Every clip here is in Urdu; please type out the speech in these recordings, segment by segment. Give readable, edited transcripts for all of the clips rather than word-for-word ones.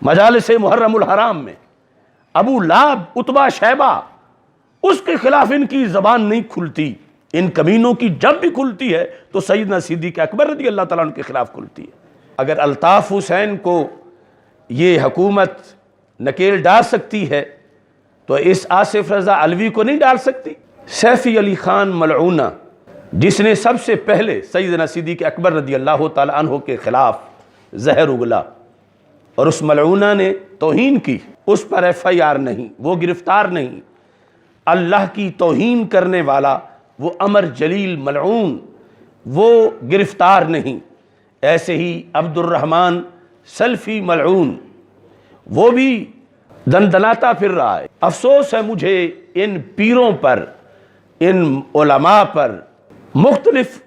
مجالس محرم الحرام میں ابو لہب، عتبہ، شیبہ، اس کے خلاف ان کی زبان نہیں کھلتی، ان کمینوں کی جب بھی کھلتی ہے تو سیدنا صدیق اکبر رضی اللہ تعالیٰ عنہ کے خلاف کھلتی ہے۔ اگر الطاف حسین کو یہ حکومت نکیل ڈال سکتی ہے تو اس آصف رضا علوی کو نہیں ڈال سکتی؟ سیفی علی خان ملعونہ، جس نے سب سے پہلے سیدنا صدیق اکبر رضی اللہ تعالیٰ عنہ کے خلاف زہر اگلا اور اس ملعونہ نے توہین کی، اس پر ایف آئی آر نہیں، وہ گرفتار نہیں۔ اللہ کی توہین کرنے والا وہ عمر جلیل ملعون، وہ گرفتار نہیں۔ ایسے ہی عبد الرحمن سلفی ملعون، وہ بھی دندناتا پھر رہا ہے۔ افسوس ہے مجھے ان پیروں پر، ان علماء پر، مختلف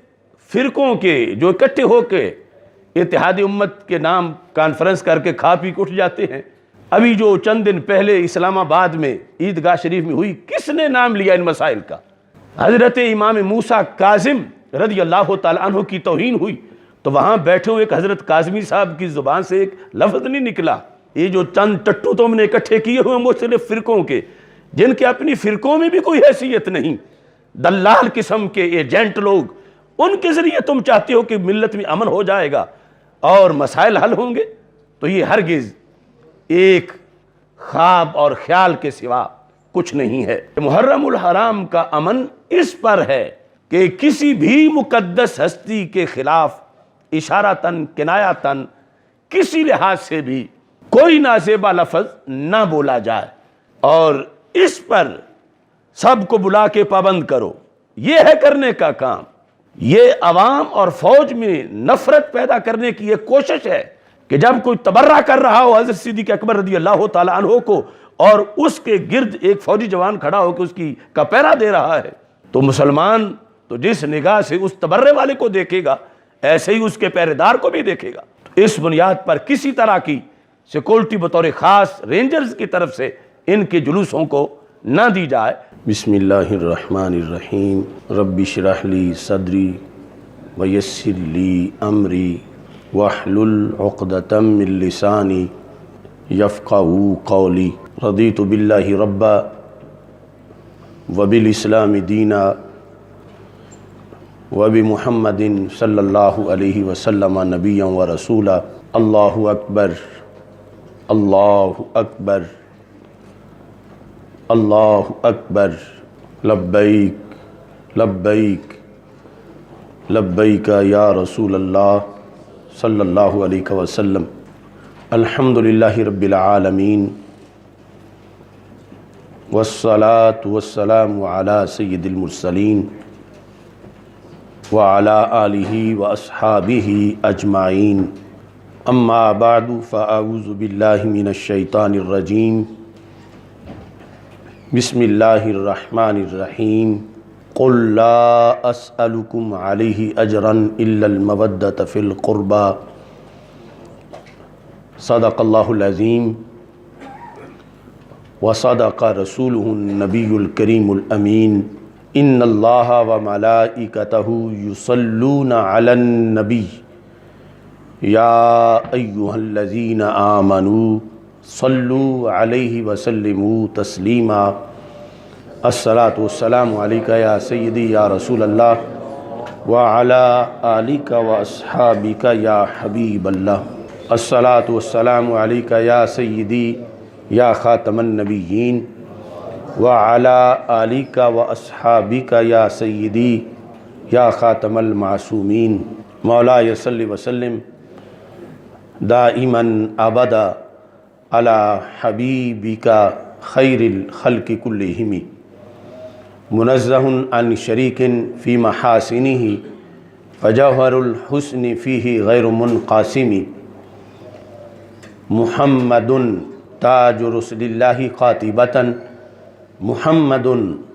فرقوں کے جو اکٹھے ہو کے اتحاد امت کے نام کانفرنس کر کے کھا پی کے اٹھ جاتے ہیں۔ ابھی جو چند دن پہلے اسلام آباد میں عیدگاہ شریف میں ہوئی، کس نے نام لیا ان مسائل کا؟ حضرت امام موسیٰ کاظم رضی اللہ تعالیٰ عنہ کی توہین ہوئی تو وہاں بیٹھے ہوئے ایک حضرت کاظمی صاحب کی زبان سے ایک لفظ نہیں نکلا۔ یہ جو چند ٹٹو تم نے اکٹھے کیے ہوئے مختلف فرقوں کے، جن کے اپنی فرقوں میں بھی کوئی حیثیت نہیں، دلال قسم کے ایجنٹ لوگ، ان کے ذریعے تم چاہتے ہو کہ ملت میں امن ہو جائے گا اور مسائل حل ہوں گے، تو یہ ہرگز ایک خواب اور خیال کے سوا کچھ نہیں ہے۔ محرم الحرام کا امن اس پر ہے کہ کسی بھی مقدس ہستی کے خلاف اشارتاً کنایتاً کسی لحاظ سے بھی کوئی نازیبا لفظ نہ بولا جائے، اور اس پر سب کو بلا کے پابند کرو۔ یہ ہے کرنے کا کام۔ یہ عوام اور فوج میں نفرت پیدا کرنے کی ایک کوشش ہے کہ جب کوئی تبرہ کر رہا ہو حضرت صدیق اکبر رضی اللہ تعالیٰ عنہ کو اور اس کے گرد ایک فوجی جوان کھڑا ہو کے اس کا پہرا دے رہا ہے، تو مسلمان تو جس نگاہ سے اس تبرے والے کو دیکھے گا ایسے ہی اس کے پہرے دار کو بھی دیکھے گا۔ اس بنیاد پر کسی طرح کی سیکورٹی بطور خاص رینجرز کی طرف سے ان کے جلوسوں کو نہ دی جائے۔ بسم اللہ الرحمن الرحیم، رب اشرح لی صدری ویسر لی امری واحلل عقدۃ من لسانی یفقہوا قولی، رضیت باللہ ربا وبالاسلام دینا وبمحمد صلی اللہ علیہ وسلم نبیا ورسولا۔ اللہ اکبر، اللہ اکبر، اللہ اکبر، لبیک لبیک لبیک یا رسول اللہ صلی اللہ علیہ وسلم۔ الحمدللہ رب العالمین، والصلاة والسلام علی سید المرسلین وعلی آلہ واصحابہ اجمعین، اما بعد فاعوذ باللہ من الشیطان الرجیم، بسم اللہ الرحمن الرحیم۔ قل لا اسألکم علیہ اجرا الا المودۃ فی القربى، صدق اللہ العظیم وصدق رسولہ النبی الکریم الامین۔ ان اللہ وملائکتہ یصلون علی النبی یا ایہا الذین آمنوا صلوا علیہ وسلموا تسلیما۔ الصلاۃ والسلام علیک یا سیدی یا رسول اللہ وعلی آلک واصحابک یا حبیب اللہ۔ الصلاۃ والسلام علیک یا سیدی یا خاتم النبیین وعلی آلک واصحابک یا سیدی یا خاتم المعصومین۔ مولاي صل وسلم دائما ابدا علی حبیبک خیر الخلق کلہم، منزہ عن شریک فی محاسنہ فجوہر الحسن فیہ غیر منقاسم۔ محمد تاج رسل اللہ قاطبۃ، محمد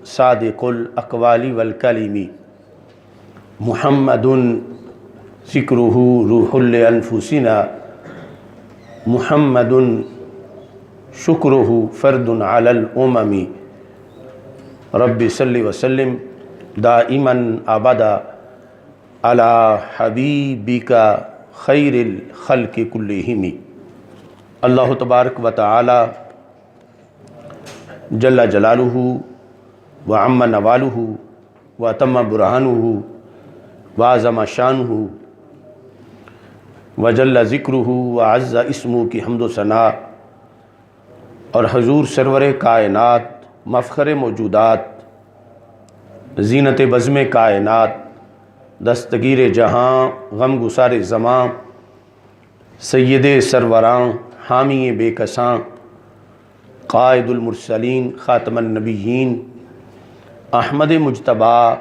صادق الاقوال والکلم، محمد ذکرہ روح لانفسنا، محمد شکرہ فرد علی الامم۔ رب صلی وسلم دائما ابدا علی حبیبک خیر الخلق کلہم۔ اللہ تبارک و تعالی جل جلالہ و عم نوالہ و اتم برہانہ و اعظم شانہ و جل ذکرہ و عز اسمہ کی حمد و ثناء اور حضور سرور کائنات مفخر موجودات زینت بزم کائنات دستگیر جہاں غم گسار زماں سید سروراں حامی بے کساں قائد المرسلین خاتم النبیین احمد مجتبیٰ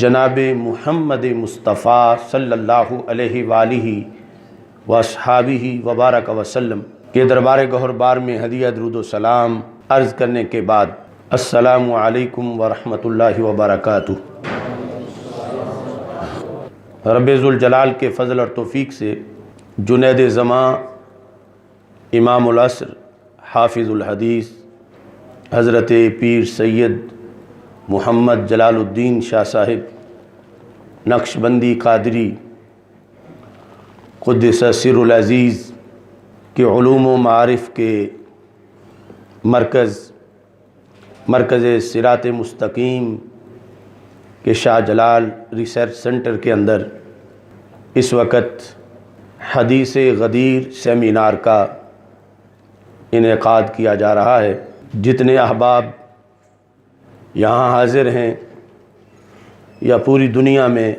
جناب محمد مصطفیٰ صلی اللہ علیہ وآلہ واصحابہ وبارک وسلم کے دربار گہر بار میں ہدیہ درود و سلام عرض کرنے کے بعد السلام علیکم ورحمۃ اللہ وبرکاتہ۔ رب ذوالجلال کے فضل اور توفیق سے جنید زماں امام العصر حافظ الحدیث حضرت پیر سید محمد جلال الدین شاہ صاحب نقشبندی قادری قدس سر العزیز کے علوم و معارف کے مرکز صراط مستقیم کے شاہ جلال ریسرچ سنٹر کے اندر اس وقت حدیث غدیر سیمینار کا انعقاد کیا جا رہا ہے۔ جتنے احباب یہاں حاضر ہیں یا پوری دنیا میں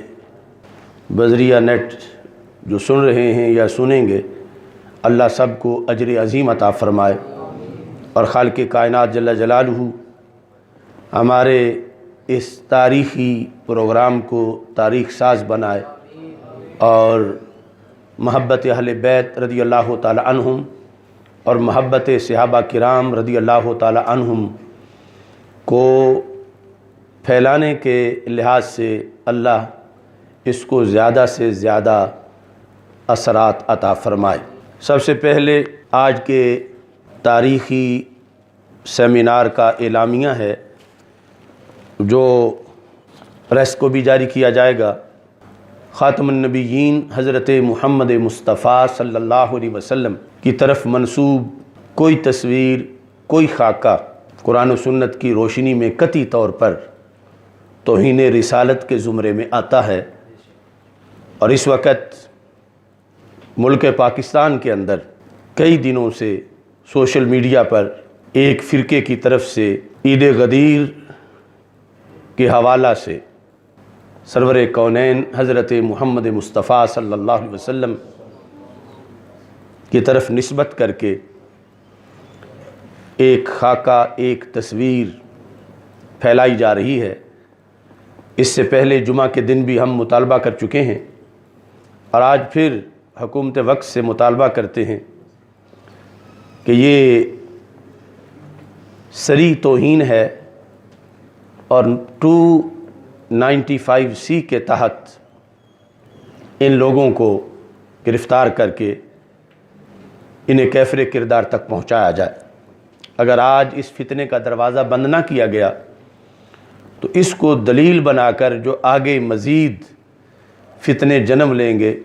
بذریعہ نیٹ جو سن رہے ہیں یا سنیں گے، اللہ سب کو اجر عظیم عطا فرمائے اور خالق کائنات جل جلالہ ہمارے اس تاریخی پروگرام کو تاریخ ساز بنائے اور محبت اہل بیت رضی اللہ تعالی عنہم اور محبت صحابہ کرام رضی اللہ تعالی عنہم کو پھیلانے کے لحاظ سے اللہ اس کو زیادہ سے زیادہ اثرات عطا فرمائے۔ سب سے پہلے آج کے تاریخی سیمینار کا اعلامیہ ہے جو پریس کو بھی جاری کیا جائے گا۔ خاتم النبیین حضرت محمد مصطفیٰ صلی اللہ علیہ وسلم کی طرف منسوب کوئی تصویر، کوئی خاکہ قرآن و سنت کی روشنی میں قطعی طور پر توہین رسالت کے زمرے میں آتا ہے، اور اس وقت ملک پاکستان کے اندر کئی دنوں سے سوشل میڈیا پر ایک فرقے کی طرف سے عید غدیر کے حوالہ سے سرور کونین حضرت محمد مصطفیٰ صلی اللہ علیہ وسلم کی طرف نسبت کر کے ایک خاکہ، ایک تصویر پھیلائی جا رہی ہے۔ اس سے پہلے جمعہ کے دن بھی ہم مطالبہ کر چکے ہیں اور آج پھر حکومت وقت سے مطالبہ کرتے ہیں کہ یہ صریح توہین ہے اور 295C کے تحت ان لوگوں کو گرفتار کر کے انہیں کیفر کردار تک پہنچایا جائے۔ اگر آج اس فتنے کا دروازہ بند نہ کیا گیا تو اس کو دلیل بنا کر جو آگے مزید فتنے جنم لیں گے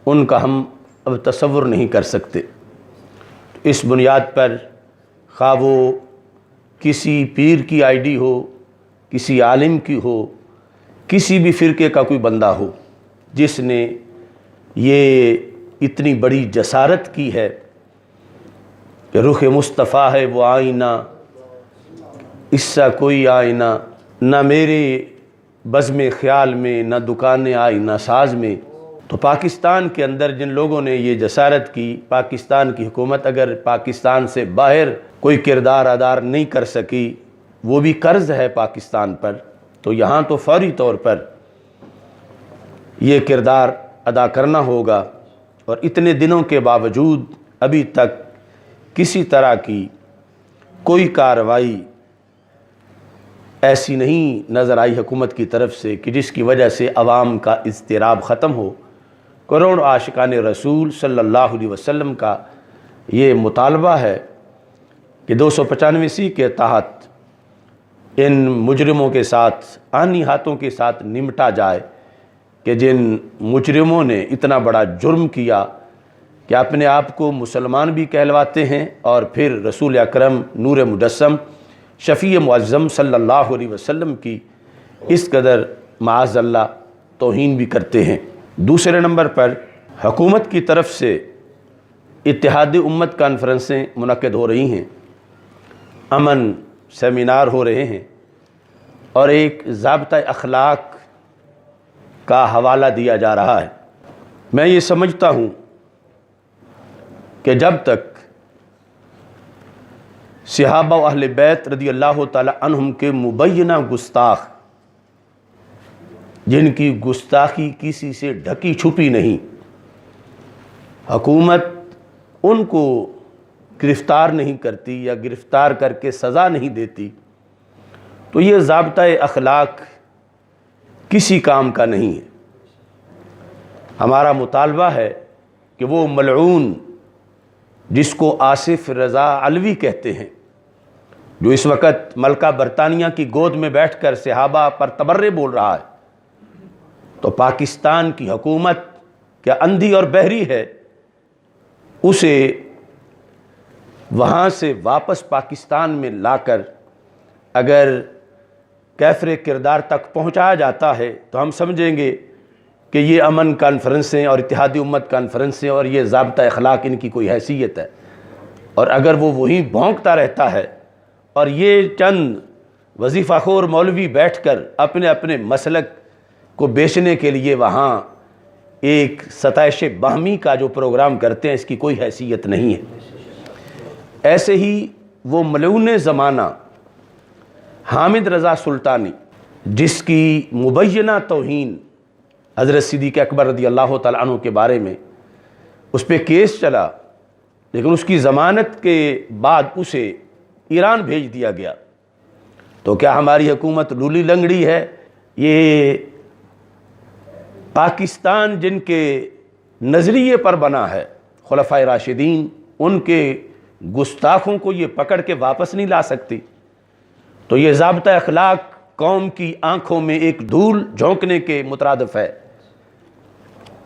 ان کا ہم اب تصور نہیں کر سکتے۔ اس بنیاد پر خواہ وہ کسی پیر کی آئی ڈی ہو، کسی عالم کی ہو، کسی بھی فرقے کا کوئی بندہ ہو جس نے یہ اتنی بڑی جسارت کی ہے کہ رخ مصطفیٰ ہے وہ آئینہ، اس سا کوئی آئینہ، نہ میرے بزم خیال میں، نہ دکان آئینہ ساز میں، تو پاکستان کے اندر جن لوگوں نے یہ جسارت کی، پاکستان کی حکومت اگر پاکستان سے باہر کوئی کردار ادا نہیں کر سکی، وہ بھی قرض ہے پاکستان پر، تو یہاں تو فوری طور پر یہ کردار ادا کرنا ہوگا۔ اور اتنے دنوں کے باوجود ابھی تک کسی طرح کی کوئی کارروائی ایسی نہیں نظر آئی حکومت کی طرف سے کہ جس کی وجہ سے عوام کا اضطراب ختم ہو۔ کروڑوں عاشقان رسول صلی اللہ علیہ وسلم کا یہ مطالبہ ہے کہ 295C کے تحت ان مجرموں کے ساتھ، آنی ہاتھوں کے ساتھ نمٹا جائے کہ جن مجرموں نے اتنا بڑا جرم کیا کہ اپنے آپ کو مسلمان بھی کہلواتے ہیں اور پھر رسول اکرم نور مجسم شفیع معظم صلی اللہ علیہ وسلم کی اس قدر معاذ اللہ توہین بھی کرتے ہیں۔ دوسرے نمبر پر حکومت کی طرف سے اتحاد امت کانفرنسیں منعقد ہو رہی ہیں، امن سیمینار ہو رہے ہیں، اور ایک ضابطہ اخلاق کا حوالہ دیا جا رہا ہے۔ میں یہ سمجھتا ہوں کہ جب تک صحابہ و اہل بیت رضی اللہ تعالی عنہم کے مبینہ گستاخ، جن کی گستاخی کسی سے ڈھکی چھپی نہیں، حکومت ان کو گرفتار نہیں کرتی یا گرفتار کر کے سزا نہیں دیتی، تو یہ ضابطہ اخلاق کسی کام کا نہیں ہے۔ ہمارا مطالبہ ہے کہ وہ ملعون جس کو آصف رضا علوی کہتے ہیں، جو اس وقت ملکہ برطانیہ کی گود میں بیٹھ کر صحابہ پر تبرے بول رہا ہے، تو پاکستان کی حکومت کیا اندھی اور بہری ہے؟ اسے وہاں سے واپس پاکستان میں لا کر اگر کیفر کردار تک پہنچایا جاتا ہے تو ہم سمجھیں گے کہ یہ امن کانفرنسیں اور اتحادی امت کانفرنسیں اور یہ ضابطہ اخلاق ان کی کوئی حیثیت ہے۔ اور اگر وہ وہیں بھونکتا رہتا ہے اور یہ چند وظیفہ خور مولوی بیٹھ کر اپنے اپنے مسلک کو بیچنے کے لیے وہاں ایک ستائش باہمی کا جو پروگرام کرتے ہیں، اس کی کوئی حیثیت نہیں ہے۔ ایسے ہی وہ ملعون زمانہ حامد رضا سلطانی، جس کی مبینہ توہین حضرت صدیق اکبر رضی اللہ تعالیٰ عنہ کے بارے میں اس پہ کیس چلا، لیکن اس کی ضمانت کے بعد اسے ایران بھیج دیا گیا، تو کیا ہماری حکومت لولی لنگڑی ہے؟ یہ پاکستان جن کے نظریے پر بنا ہے خلفائے راشدین، ان کے گستاخوں کو یہ پکڑ کے واپس نہیں لا سکتی، تو یہ ضابطہ اخلاق قوم کی آنکھوں میں ایک دھول جھونکنے کے مترادف ہے۔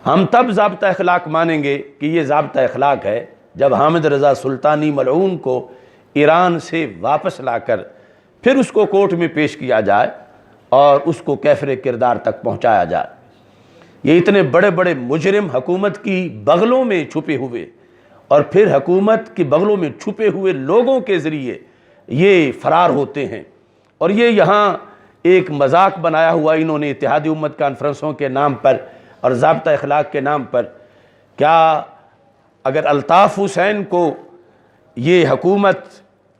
ہم تب ضابطہ اخلاق مانیں گے کہ یہ ضابطہ اخلاق ہے جب حامد رضا سلطانی ملعون کو ایران سے واپس لا کر پھر اس کو کورٹ میں پیش کیا جائے اور اس کو کیفر کردار تک پہنچایا جائے۔ یہ اتنے بڑے بڑے مجرم حکومت کی بغلوں میں چھپے ہوئے اور پھر حکومت کی بغلوں میں چھپے ہوئے لوگوں کے ذریعے یہ فرار ہوتے ہیں، اور یہ یہاں ایک مذاق بنایا ہوا انہوں نے اتحادی امت کانفرنسوں کے نام پر اور ضابطہ اخلاق کے نام پر۔ کیا اگر الطاف حسین کو یہ حکومت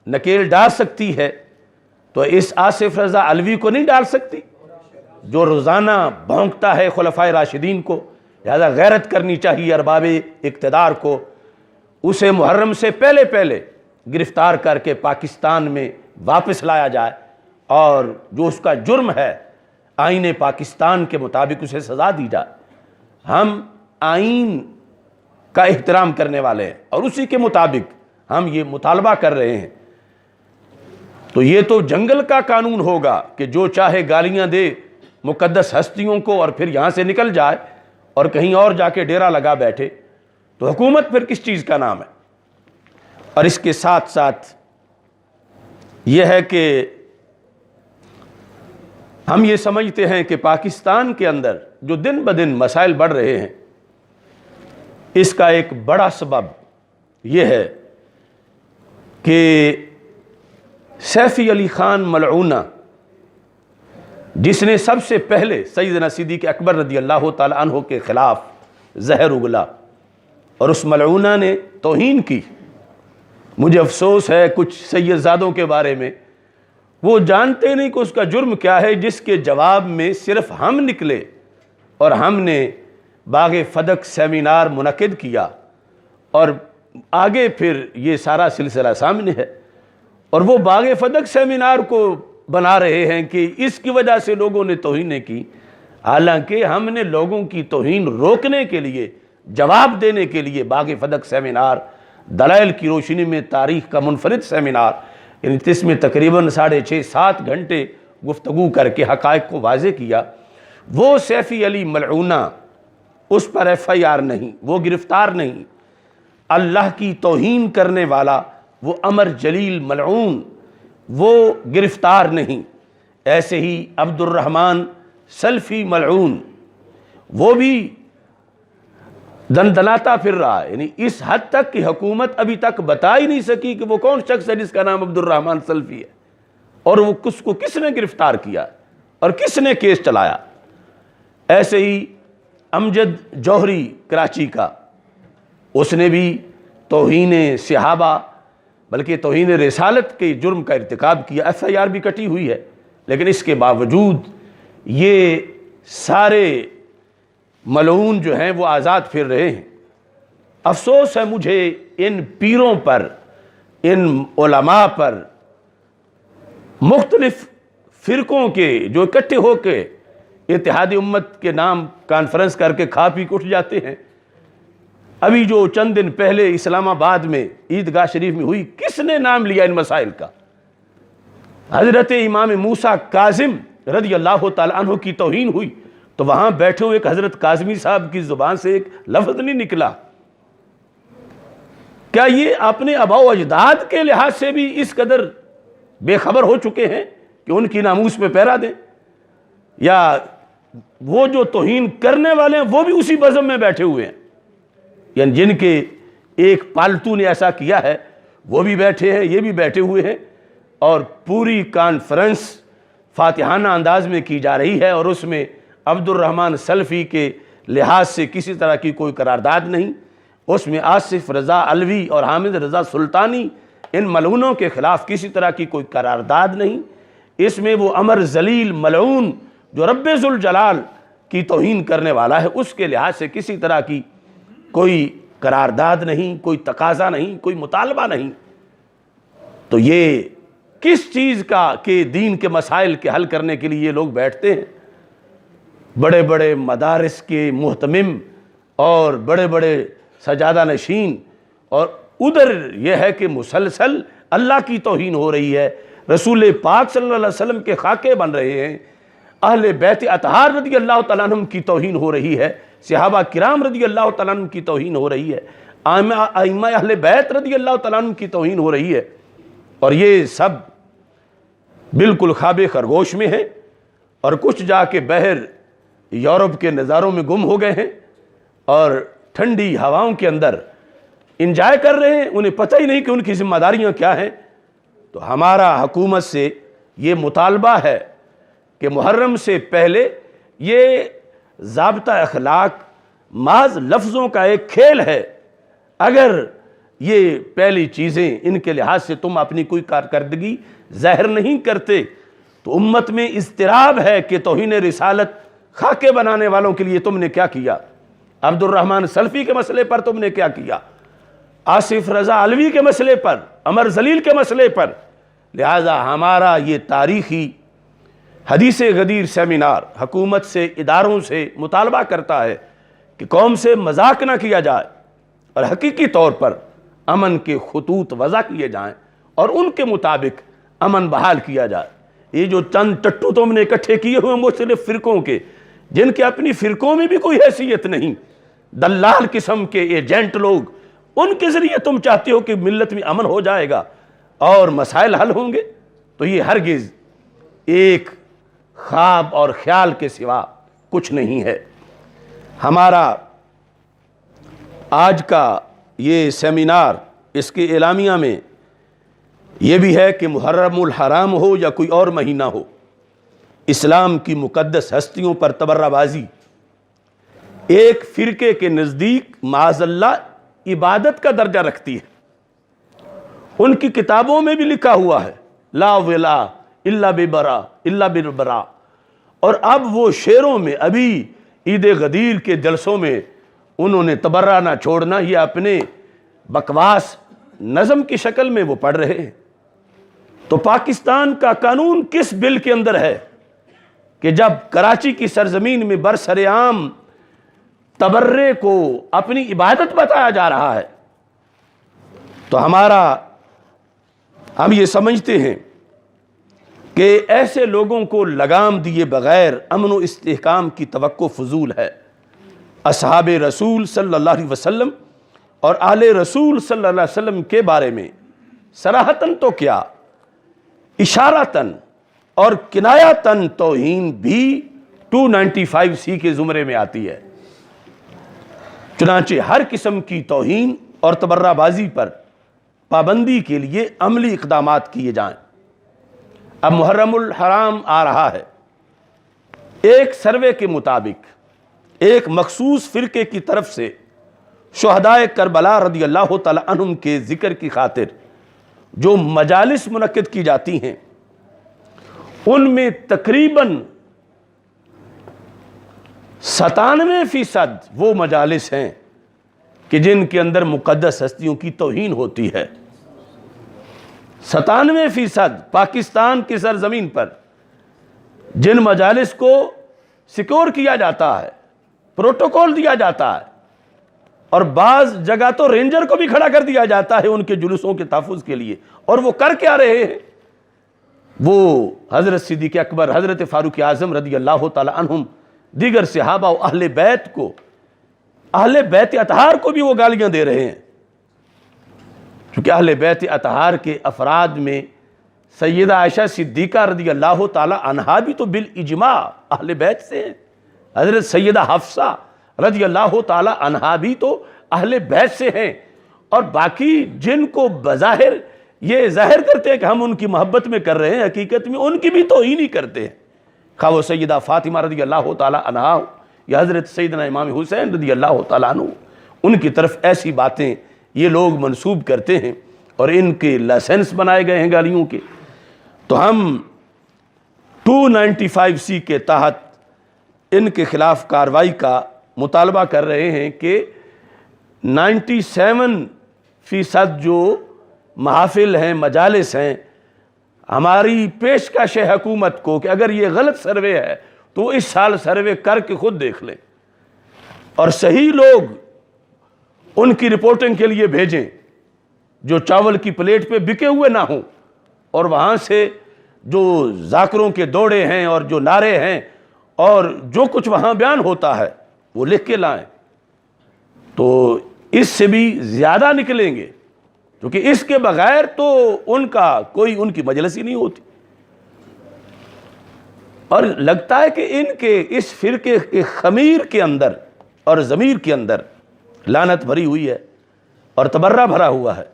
نکیل ڈال سکتی ہے تو اس آصف رضا علوی کو نہیں ڈال سکتی، جو روزانہ بھونکتا ہے خلفائے راشدین کو؟ لہذا غیرت کرنی چاہیے ارباب اقتدار کو، اسے محرم سے پہلے پہلے گرفتار کر کے پاکستان میں واپس لایا جائے، اور جو اس کا جرم ہے آئین پاکستان کے مطابق اسے سزا دی جائے۔ ہم آئین کا احترام کرنے والے ہیں اور اسی کے مطابق ہم یہ مطالبہ کر رہے ہیں، تو یہ تو جنگل کا قانون ہوگا کہ جو چاہے گالیاں دے مقدس ہستیوں کو اور پھر یہاں سے نکل جائے اور کہیں اور جا کے ڈیرا لگا بیٹھے، تو حکومت پھر کس چیز کا نام ہے؟ اور اس کے ساتھ ساتھ یہ ہے کہ ہم یہ سمجھتے ہیں کہ پاکستان کے اندر جو دن بدن مسائل بڑھ رہے ہیں، اس کا ایک بڑا سبب یہ ہے کہ سیفی علی خان ملعونہ، جس نے سب سے پہلے سیدنا صدیق اکبر رضی اللہ تعالی عنہ کے خلاف زہر اگلا اور اس ملعونہ نے توہین کی۔ مجھے افسوس ہے کچھ سید زادوں کے بارے میں، وہ جانتے نہیں کہ اس کا جرم کیا ہے، جس کے جواب میں صرف ہم نکلے اور ہم نے باغ فدق سیمینار منعقد کیا، اور آگے پھر یہ سارا سلسلہ سامنے ہے، اور وہ باغ فدق سیمینار کو بنا رہے ہیں کہ اس کی وجہ سے لوگوں نے توہینیں کی، حالانکہ ہم نے لوگوں کی توہین روکنے کے لیے، جواب دینے کے لیے باغ فدق سیمینار، دلائل کی روشنی میں تاریخ کا منفرد سیمینار، یعنی اس میں تقریباً 6.5-7 گھنٹے گفتگو کر کے حقائق کو واضح کیا۔ وہ سیفی علی ملعونہ، اس پر ایف آئی آر نہیں، وہ گرفتار نہیں، اللہ کی توہین کرنے والا وہ عمر جلیل ملعون وہ گرفتار نہیں، ایسے ہی عبد الرحمن سلفی ملعون وہ بھی دندناتا پھر رہا ہے، یعنی اس حد تک کہ حکومت ابھی تک بتا ہی نہیں سکی کہ وہ کون شخص ہے جس کا نام عبد الرحمن سلفی ہے، اور وہ کس نے گرفتار کیا اور کس نے کیس چلایا۔ ایسے ہی امجد جوہری کراچی کا، اس نے بھی توہین صحابہ بلکہ توہین رسالت کے جرم کا ارتکاب کیا، FIR بھی کٹی ہوئی ہے، لیکن اس کے باوجود یہ سارے ملعون جو ہیں وہ آزاد پھر رہے ہیں۔ افسوس ہے مجھے ان پیروں پر، ان علماء پر، مختلف فرقوں کے جو اکٹھے ہو کے اتحاد امت کے نام کانفرنس کر کے کھا پی کے اٹھ جاتے ہیں۔ ابھی جو چند دن پہلے اسلام آباد میں عیدگاہ شریف میں ہوئی، کس نے نام لیا ان مسائل کا؟ حضرت امام موسیٰ کاظم رضی اللہ تعالیٰ عنہ کی توہین ہوئی تو وہاں بیٹھے ہوئے ایک حضرت کاظمی صاحب کی زبان سے ایک لفظ نہیں نکلا۔ کیا یہ اپنے آباء و اجداد کے لحاظ سے بھی اس قدر بے خبر ہو چکے ہیں کہ ان کی ناموس پہ پیرا دیں؟ یا وہ جو توہین کرنے والے ہیں وہ بھی اسی بزم میں بیٹھے ہوئے ہیں؟ یعنی جن کے ایک پالتو نے ایسا کیا ہے وہ بھی بیٹھے ہیں، یہ بھی بیٹھے ہوئے ہیں، اور پوری کانفرنس فاتحانہ انداز میں کی جا رہی ہے، اور اس میں عبد الرحمن سلفی کے لحاظ سے کسی طرح کی کوئی قرارداد نہیں، اس میں آصف رضا علوی اور حامد رضا سلطانی ان ملعونوں کے خلاف کسی طرح کی کوئی قرارداد نہیں، اس میں وہ عمر ذلیل ملعون جو رب ذوالجلال کی توہین کرنے والا ہے اس کے لحاظ سے کسی طرح کی کوئی قرارداد نہیں، کوئی تقاضا نہیں، کوئی مطالبہ نہیں۔ تو یہ کس چیز کا کہ دین کے مسائل کے حل کرنے کے لیے یہ لوگ بیٹھتے ہیں؟ بڑے بڑے مدارس کے محتمم اور بڑے بڑے سجادہ نشین، اور ادھر یہ ہے کہ مسلسل اللہ کی توہین ہو رہی ہے، رسول پاک صلی اللہ علیہ وسلم کے خاکے بن رہے ہیں، اہل بیت اطہار رضی اللہ تعالیٰ عنہ کی توہین ہو رہی ہے، صحابہ کرام رضی اللہ تعالیٰ عنہ کی توہین ہو رہی ہے، ائمہ اہل بیت رضی اللہ تعالیٰ عنہ کی توہین ہو رہی ہے، اور یہ سب بالکل خواب خرگوش میں ہیں، اور کچھ جا کے بحر یورپ کے نظاروں میں گم ہو گئے ہیں اور ٹھنڈی ہواؤں کے اندر انجوائے کر رہے ہیں، انہیں پتہ ہی نہیں کہ ان کی ذمہ داریاں کیا ہیں۔ تو ہمارا حکومت سے یہ مطالبہ ہے کہ محرم سے پہلے یہ ضابطہ اخلاق محض لفظوں کا ایک کھیل ہے، اگر یہ پہلی چیزیں ان کے لحاظ سے تم اپنی کوئی کارکردگی ظاہر نہیں کرتے تو امت میں اضطراب ہے کہ توہین رسالت خاکے بنانے والوں کے لیے تم نے کیا کیا، عبد الرحمن سلفی کے مسئلے پر تم نے کیا کیا، آصف رضا علوی کے مسئلے پر، عمر ذلیل کے مسئلے پر۔ لہذا ہمارا یہ تاریخی حدیث غدیر سیمینار حکومت سے، اداروں سے مطالبہ کرتا ہے کہ قوم سے مذاق نہ کیا جائے اور حقیقی طور پر امن کے خطوط وضع کیے جائیں اور ان کے مطابق امن بحال کیا جائے۔ یہ جو چند ٹٹو تم نے اکٹھے کیے ہوئے مختلف فرقوں کے، جن کے اپنی فرقوں میں بھی کوئی حیثیت نہیں، دلال قسم کے ایجنٹ لوگ، ان کے ذریعے تم چاہتے ہو کہ ملت میں امن ہو جائے گا اور مسائل حل ہوں گے، تو یہ ہرگز ایک خواب اور خیال کے سوا کچھ نہیں ہے۔ ہمارا آج کا یہ سیمینار، اس کے اعلامیہ میں یہ بھی ہے کہ محرم الحرام ہو یا کوئی اور مہینہ ہو، اسلام کی مقدس ہستیوں پر تبرہ بازی ایک فرقے کے نزدیک معاذ اللہ عبادت کا درجہ رکھتی ہے۔ ان کی کتابوں میں بھی لکھا ہوا ہے لا ولا الا ببرا الا بالبرا، اور اب وہ شعروں میں، ابھی عید غدیر کے جلسوں میں انہوں نے تبرہ نہ چھوڑنا یہ اپنے بکواس نظم کی شکل میں وہ پڑھ رہے ہیں۔ تو پاکستان کا قانون کس بل کے اندر ہے کہ جب کراچی کی سرزمین میں برسر عام تبرے کو اپنی عبادت بتایا جا رہا ہے، تو ہم یہ سمجھتے ہیں کہ ایسے لوگوں کو لگام دیے بغیر امن و استحکام کی توقع فضول ہے۔ اصحاب رسول صلی اللہ علیہ وسلم اور آل رسول صلی اللہ علیہ وسلم کے بارے میں صراحتاً تو کیا، اشارتاً اور کنایتاً توہین بھی 295C کے زمرے میں آتی ہے۔ چنانچہ ہر قسم کی توہین اور تبرہ بازی پر پابندی کے لیے عملی اقدامات کیے جائیں۔ اب محرم الحرام آ رہا ہے۔ ایک سروے کے مطابق ایک مخصوص فرقے کی طرف سے شہدائے کربلا رضی اللہ تعالی عنہم کے ذکر کی خاطر جو مجالس منعقد کی جاتی ہیں، ان میں تقریباً 97% وہ مجالس ہیں کہ جن کے اندر مقدس ہستیوں کی توہین ہوتی ہے۔ 97% پاکستان کی سرزمین پر جن مجالس کو سیکور کیا جاتا ہے، پروٹوکول دیا جاتا ہے، اور بعض جگہ تو رینجر کو بھی کھڑا کر دیا جاتا ہے ان کے جلوسوں کے تحفظ کے لیے، اور وہ کر کیا رہے ہیں؟ وہ حضرت صدیق اکبر، حضرت فاروق اعظم رضی اللہ تعالی عنہم، دیگر صحابہ و اہل بیت کو، اہل بیت اطہار کو بھی وہ گالیاں دے رہے ہیں، کیونکہ اہل بیت اطہار کے افراد میں سیدہ عائشہ صدیقہ رضی اللہ تعالی عنہا بھی تو بالاجماع اہل بیت سے ہیں، حضرت سیدہ حفصہ رضی اللہ تعالی عنہا بھی تو اہل بیت سے ہیں، اور باقی جن کو بظاہر یہ ظاہر کرتے ہیں کہ ہم ان کی محبت میں کر رہے ہیں، حقیقت میں ان کی بھی توہین ہی کرتے ہیں، خواہ وہ سیدہ فاطمہ رضی اللہ تعالی عنہا ہو یا حضرت سیدنا امام حسین رضی اللہ تعالیٰ عنہ، ان کی طرف ایسی باتیں یہ لوگ منسوب کرتے ہیں اور ان کے لائسنس بنائے گئے ہیں گالیوں کے۔ تو ہم 295C کے تحت ان کے خلاف کارروائی کا مطالبہ کر رہے ہیں کہ 97% جو محافل ہیں، مجالس ہیں، ہماری پیشکش ہے حکومت کو کہ اگر یہ غلط سروے ہے تو اس سال سروے کر کے خود دیکھ لیں، اور صحیح لوگ ان کی رپورٹنگ کے لیے بھیجیں جو چاول کی پلیٹ پہ بکے ہوئے نہ ہوں، اور وہاں سے جو ذاکروں کے دوڑے ہیں اور جو نعرے ہیں اور جو کچھ وہاں بیان ہوتا ہے وہ لکھ کے لائیں، تو اس سے بھی زیادہ نکلیں گے، کیونکہ اس کے بغیر تو ان کا کوئی ان کی مجلس ہی نہیں ہوتی۔ اور لگتا ہے کہ ان کے اس فرقے کے خمیر کے اندر اور ضمیر کے اندر لعنت بھری ہوئی ہے اور تبرہ بھرا ہوا ہے،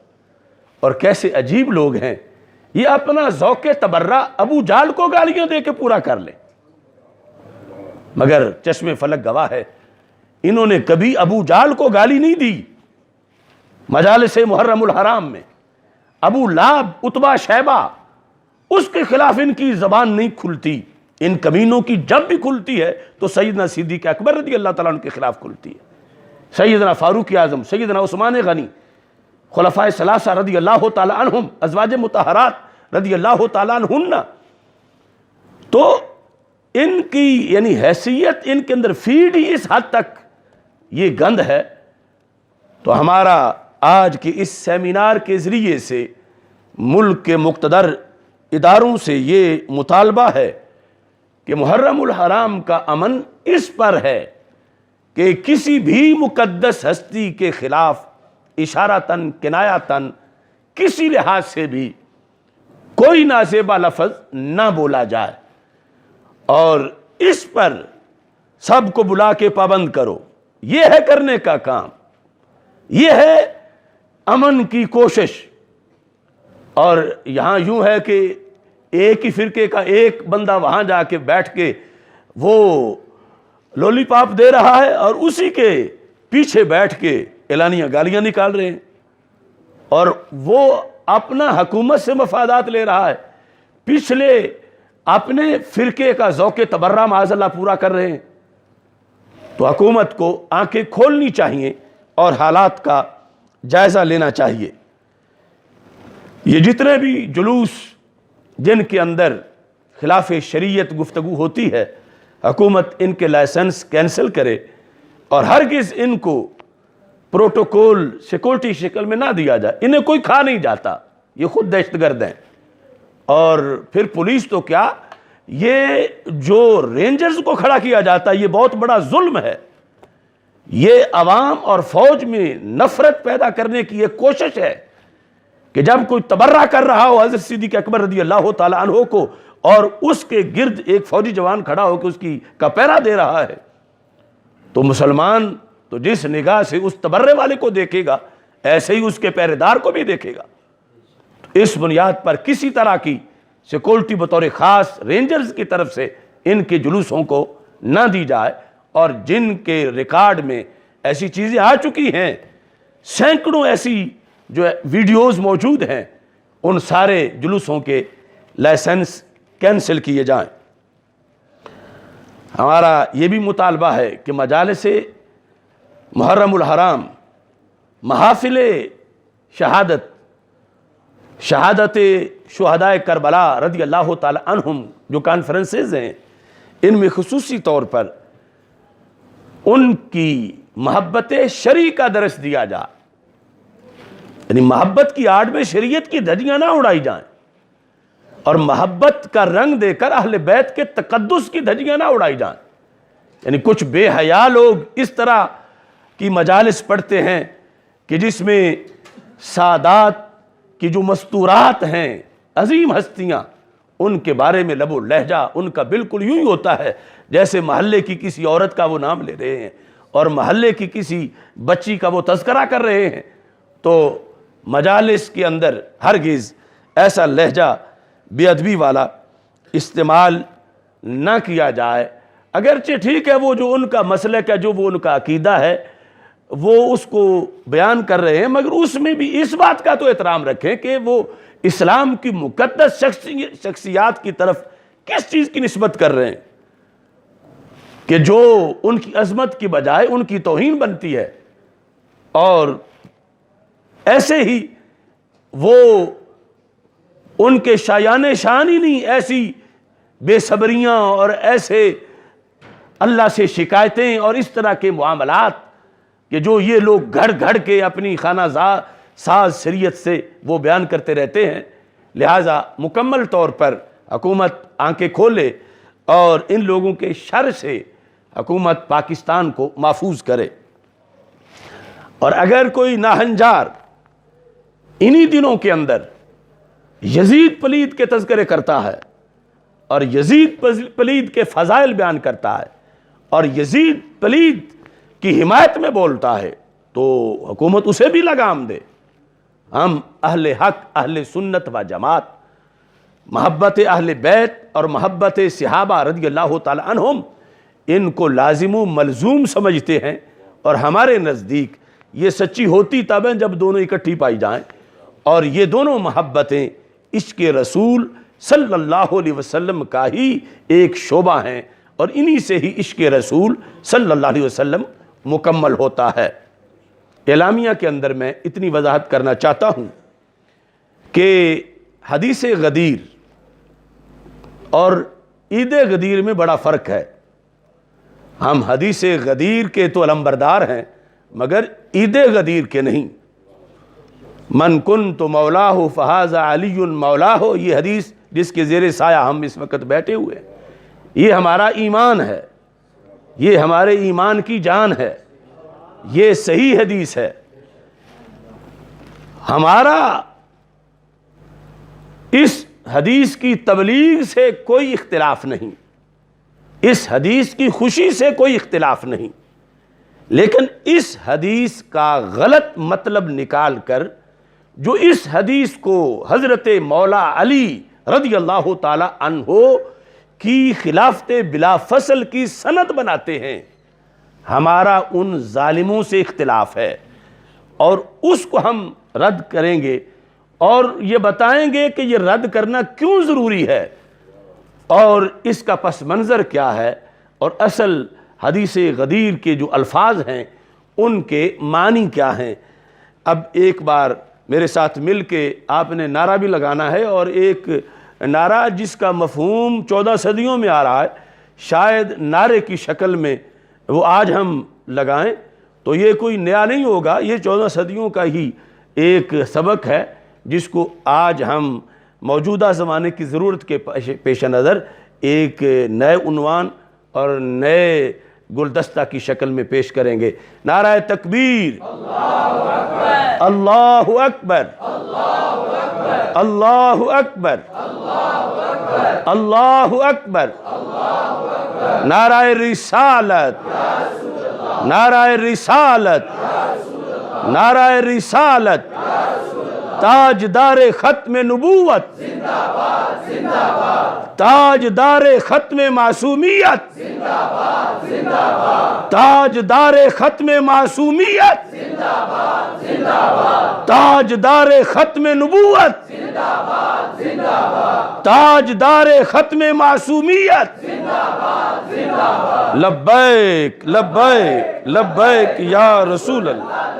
اور کیسے عجیب لوگ ہیں، یہ اپنا ذوق تبرہ ابو جہل کو گالیاں دے کے پورا کر لیں، مگر چشم فلک گواہ ہے انہوں نے کبھی ابو جہل کو گالی نہیں دی۔ مجالس محرم الحرام میں ابو لہب، عتبہ، شیبہ، اس کے خلاف ان کی زبان نہیں کھلتی، ان کمینوں کی جب بھی کھلتی ہے تو سیدنا صدیق اکبر رضی اللہ تعالیٰ عنہ کے خلاف کھلتی ہے، سیدنا فاروق اعظم، سیدنا عثمان غنی، خلفائے ثلاثہ رضی اللہ تعالیٰ عنہم، ازواج مطہرات رضی اللہ تعالیٰ عنہن۔ تو ان کی یعنی حیثیت ان کے اندر فیڈ ہی اس حد تک یہ گند ہے۔ تو ہمارا آج کے اس سیمینار کے ذریعے سے ملک کے مقتدر اداروں سے یہ مطالبہ ہے کہ محرم الحرام کا امن اس پر ہے کہ کسی بھی مقدس ہستی کے خلاف اشارتاً، کنایتاً، کسی لحاظ سے بھی کوئی نازیبا لفظ نہ بولا جائے، اور اس پر سب کو بلا کے پابند کرو۔ یہ ہے کرنے کا کام، یہ ہے امن کی کوشش۔ اور یہاں یوں ہے کہ ایک ہی فرقے کا ایک بندہ وہاں جا کے بیٹھ کے وہ لولی پاپ دے رہا ہے اور اسی کے پیچھے بیٹھ کے اعلانیہ گالیاں نکال رہے ہیں، اور وہ اپنا حکومت سے مفادات لے رہا ہے، پچھلے اپنے فرقے کا ذوق تبرہ معاذ اللہ پورا کر رہے ہیں۔ تو حکومت کو آنکھیں کھولنی چاہیے اور حالات کا جائزہ لینا چاہیے۔ یہ جتنے بھی جلوس جن کے اندر خلاف شریعت گفتگو ہوتی ہے، حکومت ان کے لائسنس کینسل کرے اور ہرگز ان کو پروٹوکول سیکورٹی شکل میں نہ دیا جائے۔ انہیں کوئی کھا نہیں جاتا، یہ خود دہشت گرد ہیں۔ اور پھر پولیس تو کیا، یہ جو رینجرز کو کھڑا کیا جاتا ہے یہ بہت بڑا ظلم ہے۔ یہ عوام اور فوج میں نفرت پیدا کرنے کی ایک کوشش ہے کہ جب کوئی تبرہ کر رہا ہو حضرت صدیق اکبر رضی اللہ تعالی عنہ کو اور اس کے گرد ایک فوجی جوان کھڑا ہو کے اس کی کا پہرا دے رہا ہے، تو مسلمان تو جس نگاہ سے اس تبرے والے کو دیکھے گا ایسے ہی اس کے پہرے دار کو بھی دیکھے گا۔ اس بنیاد پر کسی طرح کی سیکورٹی بطور خاص رینجرز کی طرف سے ان کے جلوسوں کو نہ دی جائے، اور جن کے ریکارڈ میں ایسی چیزیں آ چکی ہیں، سینکڑوں ایسی جو ویڈیوز موجود ہیں، ان سارے جلوسوں کے لائسنس کینسل کیے جائیں۔ ہمارا یہ بھی مطالبہ ہے کہ مجالس محرم الحرام، محافل شہادت شہدائے کربلا رضی اللہ تعالی عنہم جو کانفرنسز ہیں، ان میں خصوصی طور پر ان کی محبت شرعی کا درس دیا جائے، یعنی محبت کی آڑ میں شریعت کی دھجیاں نہ اڑائی جائیں، اور محبت کا رنگ دے کر اہل بیت کے تقدس کی دھجیاں نہ اڑائی جائیں۔ یعنی کچھ بے حیا لوگ اس طرح کی مجالس پڑھتے ہیں کہ جس میں سادات کی جو مستورات ہیں، عظیم ہستیاں، ان کے بارے میں لب و لہجہ ان کا بالکل یوں ہی ہوتا ہے جیسے محلے کی کسی عورت کا وہ نام لے رہے ہیں اور محلے کی کسی بچی کا وہ تذکرہ کر رہے ہیں۔ تو مجالس کے اندر ہرگز ایسا لہجہ بے ادبی والا استعمال نہ کیا جائے۔ اگرچہ ٹھیک ہے وہ جو ان کا مسلک ہے، جو وہ ان کا عقیدہ ہے، وہ اس کو بیان کر رہے ہیں، مگر اس میں بھی اس بات کا تو احترام رکھیں کہ وہ اسلام کی مقدس شخصیات کی طرف کس چیز کی نسبت کر رہے ہیں کہ جو ان کی عظمت کی بجائے ان کی توہین بنتی ہے۔ اور ایسے ہی وہ ان کے شایان شان ہی نہیں، ایسی بے صبریاں اور ایسے اللہ سے شکایتیں اور اس طرح کے معاملات کہ جو یہ لوگ گھڑ گھڑ کے اپنی خانہ ساز شریعت سے وہ بیان کرتے رہتے ہیں۔ لہٰذا مکمل طور پر حکومت آنکھیں کھولے اور ان لوگوں کے شر سے حکومت پاکستان کو محفوظ کرے۔ اور اگر کوئی ناہنجار انہی دنوں کے اندر یزید پلید کے تذکرے کرتا ہے اور یزید پلید کے فضائل بیان کرتا ہے اور یزید پلید کی حمایت میں بولتا ہے، تو حکومت اسے بھی لگام دے۔ ہم اہل حق، اہل سنت و جماعت، محبت اہل بیت اور محبت صحابہ رضی اللہ تعالی عنہم، ان کو لازم و ملزوم سمجھتے ہیں، اور ہمارے نزدیک یہ سچی ہوتی تب ہے جب دونوں اکٹھی پائی جائیں، اور یہ دونوں محبتیں عشق رسول صلی اللہ علیہ وسلم کا ہی ایک شعبہ ہیں، اور انہی سے ہی عشق رسول صلی اللہ علیہ وسلم مکمل ہوتا ہے۔ اعلامیہ کے اندر میں اتنی وضاحت کرنا چاہتا ہوں کہ حدیث غدیر اور عید غدیر میں بڑا فرق ہے۔ ہم حدیث غدیر کے تو علمبردار ہیں مگر عید غدیر کے نہیں۔ من کنت مولاہ فہذا علی مولاہ، یہ حدیث جس کے زیر سایہ ہم اس وقت بیٹھے ہوئے ہیں، یہ ہمارا ایمان ہے، یہ ہمارے ایمان کی جان ہے، یہ صحیح حدیث ہے۔ ہمارا اس حدیث کی تبلیغ سے کوئی اختلاف نہیں، اس حدیث کی خوشی سے کوئی اختلاف نہیں، لیکن اس حدیث کا غلط مطلب نکال کر جو اس حدیث کو حضرت مولا علی رضی اللہ تعالی عنہ کی خلافت بلا فصل کی سند بناتے ہیں، ہمارا ان ظالموں سے اختلاف ہے، اور اس کو ہم رد کریں گے اور یہ بتائیں گے کہ یہ رد کرنا کیوں ضروری ہے اور اس کا پس منظر کیا ہے، اور اصل حدیث غدیر کے جو الفاظ ہیں ان کے معنی کیا ہیں۔ اب ایک بار میرے ساتھ مل کے آپ نے نعرہ بھی لگانا ہے، اور ایک نعرہ جس کا مفہوم 14 صدیوں میں آ رہا ہے، شاید نعرے کی شکل میں وہ آج ہم لگائیں تو یہ کوئی نیا نہیں ہوگا، یہ 14 صدیوں کا ہی ایک سبق ہے جس کو آج ہم موجودہ زمانے کی ضرورت کے پیش نظر ایک نئے عنوان اور نئے گلدستہ کی شکل میں پیش کریں گے۔ نعرہ تکبیر، اللہ اکبر، اللہ اکبر، اللہ اکبر، نعرہ رسالت، نعرہ رسالت، نعرہ رسالت، تاجدار ختم نبوت، تاجدار ختم معصومیت، تاجدار ختم معصومیت، تاجدار ختم نبوت، تاجدار ختم معصومیت، لبیک لبیک لبیک یا رسول اللہ۔